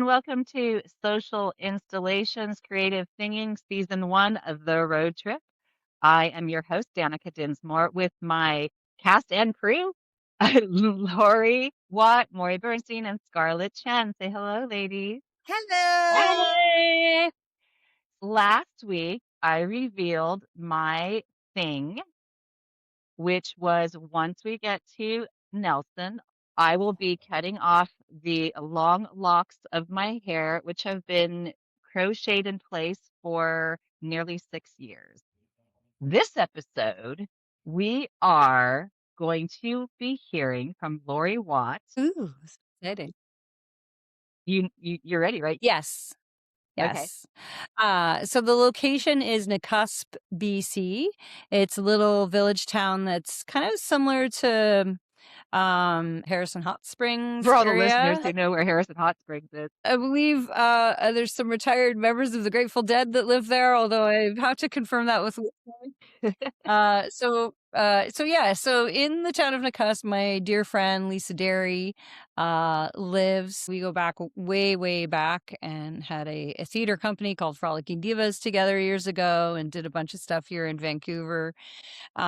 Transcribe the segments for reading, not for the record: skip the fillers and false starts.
and welcome to Social Installations Creative Singing Season 1 of The Road Trip. I am your host, Danica Dinsmore, with my cast and crew, Lori Watt, Maury Bernstein, and Scarlett Chen. Say hello, ladies. Hello. Hey! Last week, I revealed my thing, which was once we get to Nelson, I will be cutting off the long locks of my hair, which have been crocheted in place for nearly 6 years. This episode, we are going to be hearing from Lori Watt. Ooh, so exciting. You're ready, right? Yes. Okay. Yes. So the location is Nakusp, BC. It's a little village town that's kind of similar to Harrison Hot Springs For all the listeners area. who know where Harrison Hot Springs is. I believe there's some retired members of the Grateful Dead that live there, although I have to confirm that with so in the town of Nakusp, my dear friend Lisa Derry lives. We go back way back and had a theater company called Frolicking Divas together years ago and did a bunch of stuff here in Vancouver. What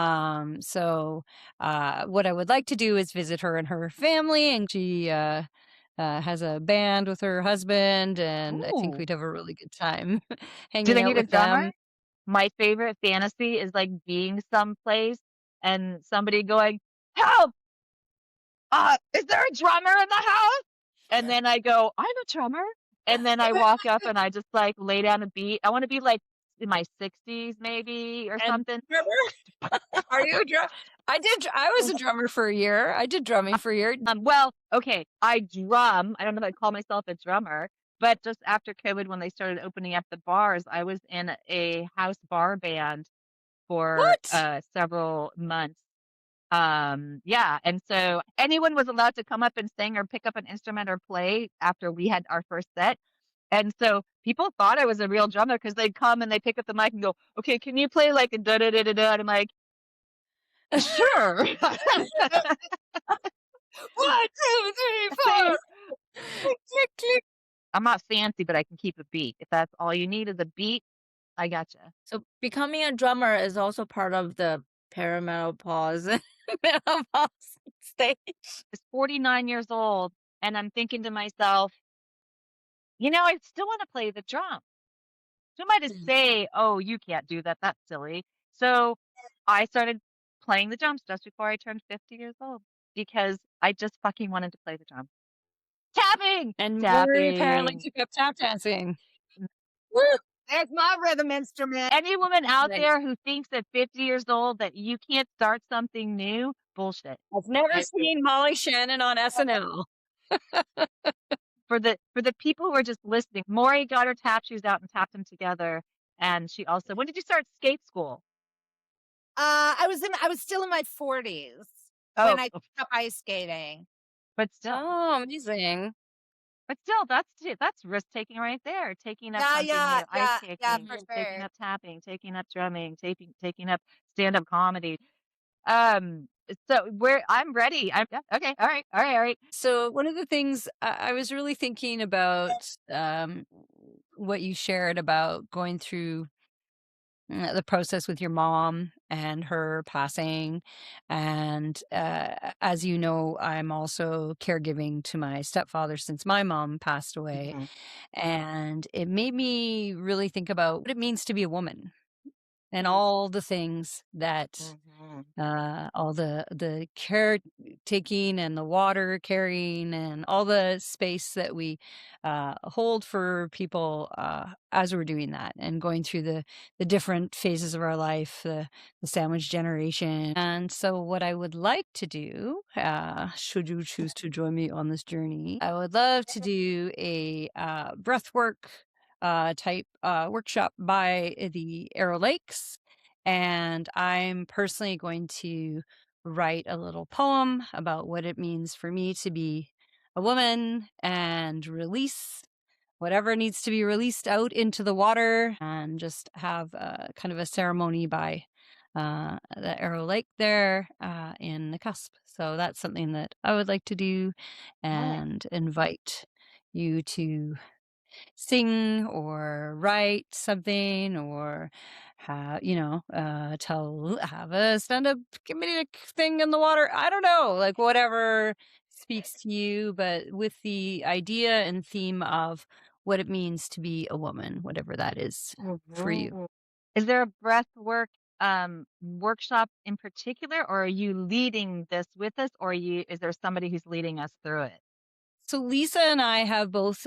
I would like to do is visit her and her family, and she has a band with her husband, and I think Ooh. we'd have a really good time Do hanging they out need a with drummer? them. My favorite fantasy is like being someplace and somebody going, "Help! Is there a drummer in the house?" And then I go, "I'm a drummer." And then I walk up and I just like lay down a beat. I want to be like in my 60s maybe or And something. drummer? Are you a drum? I was a drummer for a year. I did drumming for a year. Well, okay, I drum. I don't know if I'd call myself a drummer, but just after COVID, when they started opening up the bars, I was in a house bar band for What? several months. Yeah, and so anyone was allowed to come up and sing or pick up an instrument or play after we had our first set. And so people thought I was a real drummer because they'd come and they pick up the mic and go, "Okay, can you play like a da da da da da?" And I'm like, "Sure." 1, 2, 3, 4. Click, click, click. I'm not fancy, but I can keep a beat. If that's all you need is a beat, I gotcha. So becoming a drummer is also part of the perimenopause menopause stage. I was 49 years old, and I'm thinking to myself, I still want to play the drum. Who am I to say, "Oh, you can't do that. That's silly." So I started playing the drums just before I turned 50 years old because I just fucking wanted to play the drum. Tapping! And Maury apparently Tapping. took up tap dancing. Woo! There's my rhythm instrument. Any woman out Nice. there who thinks at 50 years old that you can't start something new, bullshit. I've never seen Molly Shannon on SNL. For the people who are just listening, Maury got her tap shoes out and tapped them together. And she also, when did you start skate school? I was still in my 40s Oh, when I took up ice skating. but still, Oh, amazing. that's risk taking right there. Taking up Yeah, something yeah, new, ice yeah, skating, yeah, for taking sure. up tapping, taking up drumming, taking up stand up comedy. Um, so I'm ready. Yeah, okay, all right. So one of the things I was really thinking about, what you shared about going through the process with your mom and her passing. And as you know, I'm also caregiving to my stepfather since my mom passed away. Mhm. And it made me really think about what it means to be a woman and all the things that Mhm. all the caretaking and the water carrying and all the space that we hold for people as we're doing that and going through the different phases of our life, the sandwich generation. And so what I would like to do, should you choose to join me on this journey, I would love to do a breath work type workshop by the Arrow Lakes, and I'm personally going to write a little poem about what it means for me to be a woman and release whatever needs to be released out into the water, and just have kind of a ceremony by the Arrow Lake there in the cusp. So that's something that I would like to do Nice. and invite you to sing or write something or have a stand-up comedic thing in the water. I don't know, like whatever speaks to you, but with the idea and theme of what it means to be a woman, whatever that is for you. Mhm. Is there a breath work workshop in particular, or are you leading this with us, or is there somebody who's leading us through it? So Lisa and I have both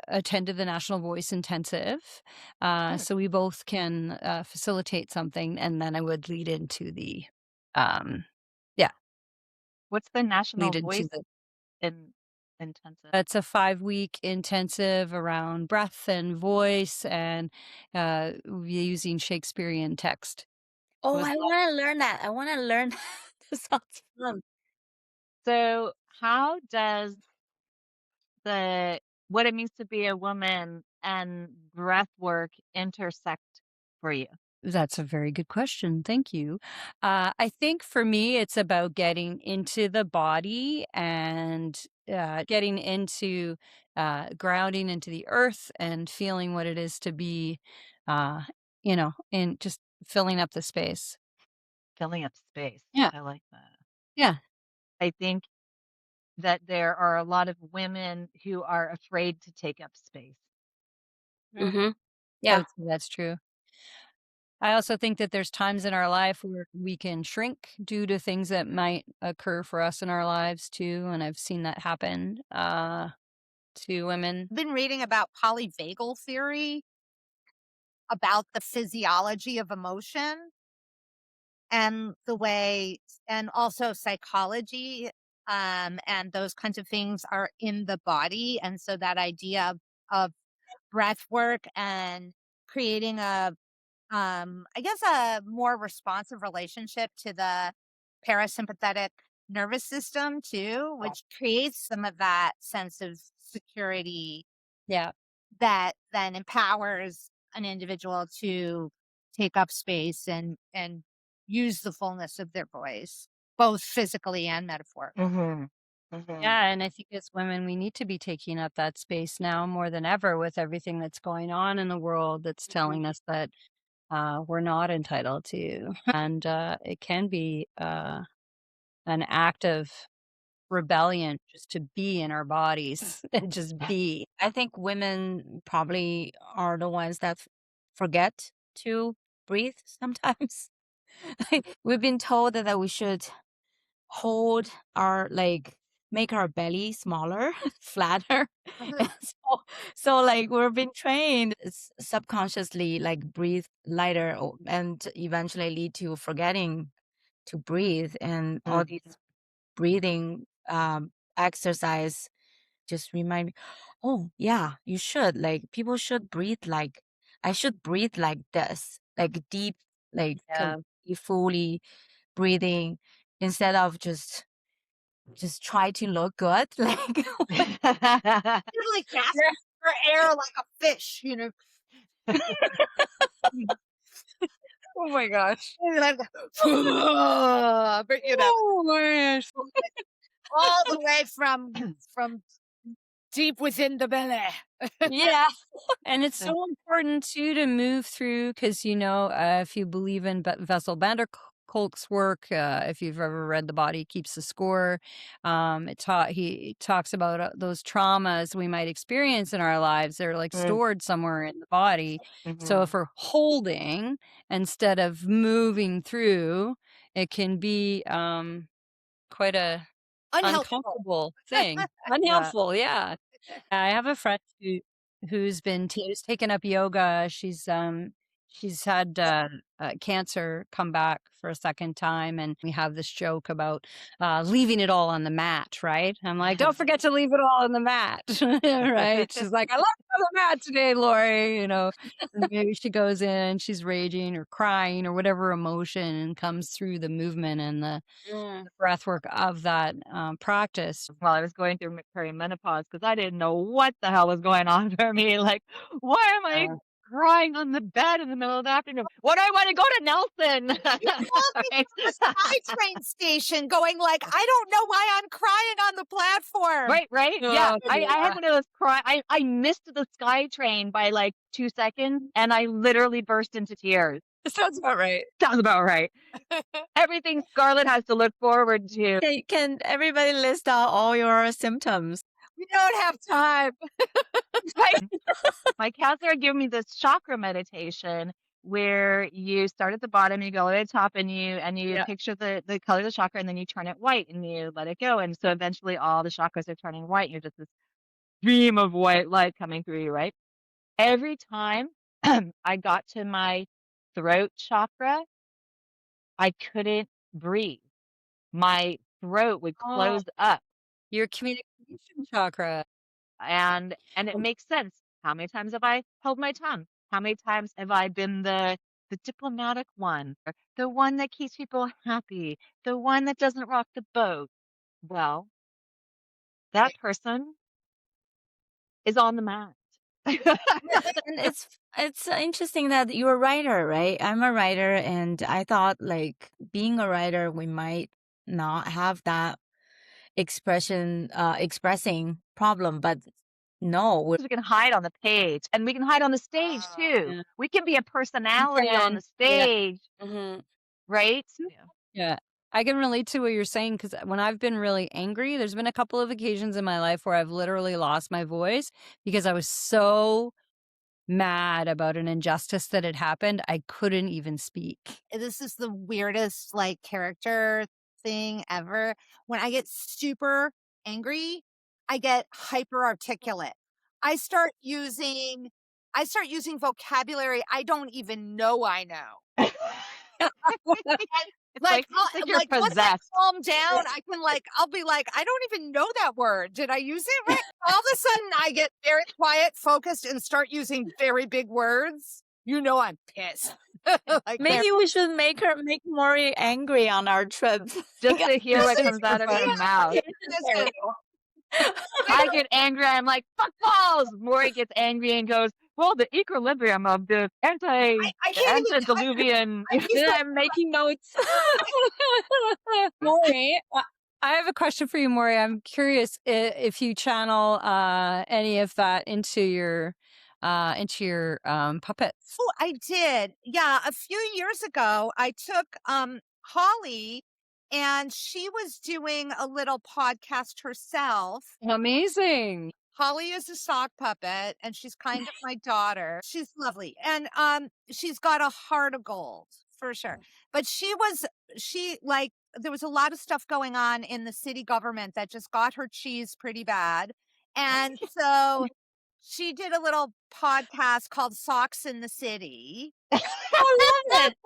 attended the National Voice Intensive, Good. so we both can facilitate something, and then I would lead into the, um, yeah, What's the National lead into Voice the. in Intensive? It's a 5-week intensive around breath and voice, and using Shakespearean text. It Oh, was I wanna learn that. I wanna learn that sounds fun. So, how does the what it means to be a woman and breath work intersect for you? That's a very good question. Thank you. I think for me, it's about getting into the body and getting into grounding into the earth and feeling what it is to be, uh, and just filling up the space. Filling up space. Yeah. I like that. Yeah. I think that there are a lot of women who are afraid to take up space. Mhm. I Yeah. would say that's true. I also think that there's times in our life where we can shrink due to things that might occur for us in our lives too, and I've seen that happen to women. Been reading about polyvagal theory about the physiology of emotion and the way and also psychology and those kinds of things are in the body, and so that idea of breath work and creating a I guess a more responsive relationship to the parasympathetic nervous system too, which creates some of that sense of security Yeah. that then empowers an individual to take up space and use the fullness of their voice, both physically and metaphorically. Mhm. Mhm. Yeah, and I think as women, we need to be taking up that space now more than ever with everything that's going on in the world that's Mhm. telling us that we're not entitled to. And it can be an act of rebellion just to be in our bodies and just be. I think women probably are the ones that forget to breathe sometimes. We've been told that we should hold our make our belly smaller, flatter. And so like we're being trained subconsciously like breathe lighter and eventually lead to forgetting to breathe and all Mhm. these breathing exercise just remind me, oh yeah, you should like people should breathe like I should breathe like this, like deep, like Yeah. fully breathing instead of just try to look good. Like Usually gasp yeah. for air like a fish, Oh my gosh. like, but Oh my gosh. all the way from deep within the belly. Yeah. And it's so important too to move through because if you believe in Vessel van der Kolk's work, if you've ever read The Body Keeps the Score, he talks about those traumas we might experience in our lives. They're like Mm, stored somewhere in the body. So if mhm. we're holding instead of moving through, it can be quite a Unhelpful. uncomfortable thing. Yeah. Unhelpful, yeah. I have a friend who's taken up yoga. She's had cancer come back for a second time, and we have this joke about leaving it all on the mat. Right? I'm like, don't forget to leave it all on the mat. Right? She's like, I left it on the mat today, Lori. And maybe she goes in, she's raging or crying or whatever emotion comes through the movement and Mm. the breath work of that practice. While I was going through perimenopause, because I didn't know what the hell was going on for me. Like, why am I Yeah. crying on the bed in the middle of the afternoon. What do I want to go to Nelson? You called me Right? from the SkyTrain station going like, I don't know why I'm crying on the platform. Right. Yeah. Oh, I had yeah. one of those I missed the SkyTrain by like 2 seconds and I literally burst into tears. Sounds about right. Sounds about right. Everything Scarlett has to look forward to. Can everybody list out all your symptoms? We don't have time. Right. My counselor gave me this chakra meditation where you start at the bottom, you go all the way to the top, and you Yeah. picture the color of the chakra, and then you turn it white, and you let it go, and so eventually all the chakras are turning white. And you're just this stream of white light coming through you, right? Every time I got to my throat chakra, I couldn't breathe. My throat would Oh, close up. Your communication chakra. And it makes sense. How many times have I held my tongue? How many times have I been the diplomatic one, or the one that keeps people happy, the one that doesn't rock the boat? Well, that person is on the mat. And it's interesting that you're a writer, right? I'm a writer, and I thought like being a writer, we might not have that expressing problem, but no, We can hide on the page, and we can hide on the stage too. Yeah. We can be a you personality on the can, yeah. stage, Mhm. right? Yeah. I can relate to what you're saying because when I've been really angry, there's been a couple of occasions in my life where I've literally lost my voice because I was so mad about an injustice that had happened. I couldn't even speak. This is the weirdest like character thing ever. When I get super angry, I get hyper articulate. I start using vocabulary I don't even know I know. It's like you're Like once I possessed. calm down, I'll be like, I don't even know that word. Did I use it right? All of a sudden I get very quiet, focused, and start using very big words. You know I'm pissed. Like Maybe we should make Maury angry on our trip. Just to hear what comes out of your fun. mouth. I get angry. I'm like, fuck balls. Maury gets angry and goes, well, the equilibrium of the I can't even. antediluvian. I'm making notes. Maury, I have a question for you, Maury. I'm curious if you channel any of that into your puppets. Oh, I did. Yeah, a few years ago, I took Holly, and she was doing a little podcast herself. Amazing. Holly is a sock puppet, and she's kind of my daughter. She's lovely, and she's got a heart of gold for sure. But she like there was a lot of stuff going on in the city government that just got her cheese pretty bad, and so she did a little podcast called Socks in the City. I love it.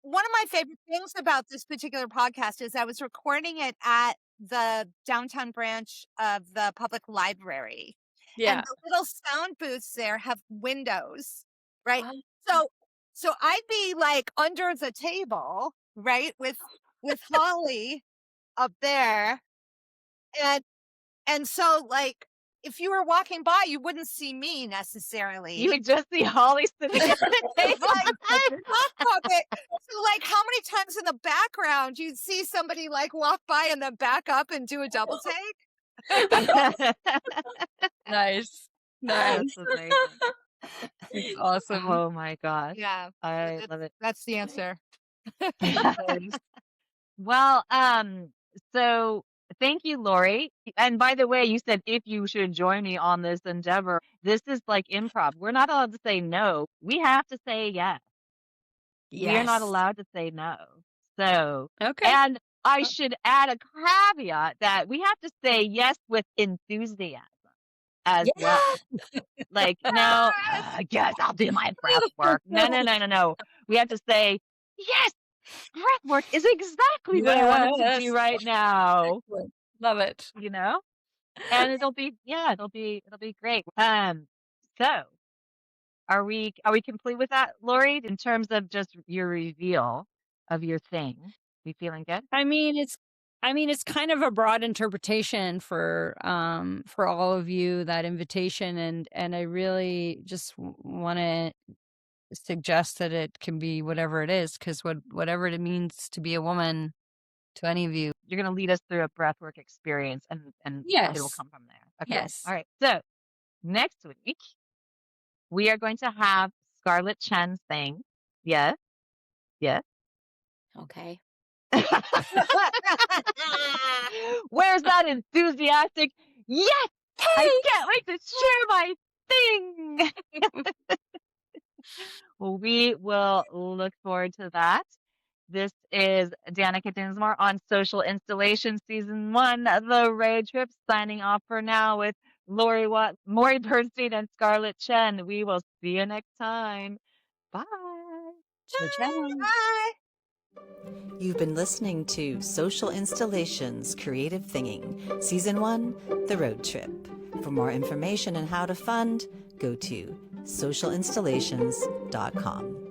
One of my favorite things about this particular podcast is I was recording it at the downtown branch of the public library. Yeah. And the little sound booths there have windows, right? Oh. So I'd be like under the table, right, with Holly up there. And so like if you were walking by, you wouldn't see me necessarily. You would just see Holly sitting at the table. Puppet. So like how many times in the background you'd see somebody like walk by and then back up and do a double take? Nice. That's amazing. It's awesome. Oh my gosh. Yeah. I love it. That's the answer. Well, so thank you, Lori. And by the way, you said if you should join me on this endeavor, this is like improv. We're not allowed to say no. We have to say yes. We are not Yes. allowed to say no. So, Okay. and I should add a caveat that we have to say yes with enthusiasm as well. Like, no, yes, I'll do my breath work. No. We have to say, yes, breath work is exactly what I wanted to do Yes. right now. Excellent. Love it. You know? And it'll be great. So are we complete with that, Lori, in terms of just your reveal of your thing? We feeling good? I mean, it's I mean, it's kind of a broad interpretation for all of you, that invitation, and I really just want to suggest that it can be whatever it is, because whatever it means to be a woman to any of you. You're going to lead us through a breathwork experience, and it'll Yes. come from there. Okay. Yes. All right. So next week we are going to have Scarlett Chen's thing. Yes. Yes. Okay. Where's that enthusiastic? Yes, I can't wait to share my thing. Well, we will look forward to that. This is Danica Dinsmore on Social Installation Season 1, The Road Trip, signing off for now with Maury Bernstein, and Scarlett Chen. We will see you next time. Bye. Ciao, ciao. Bye. You've been listening to Social Installations Creative Thinging, Season 1, The Road Trip. For more information on how to fund, go to socialinstallations.com.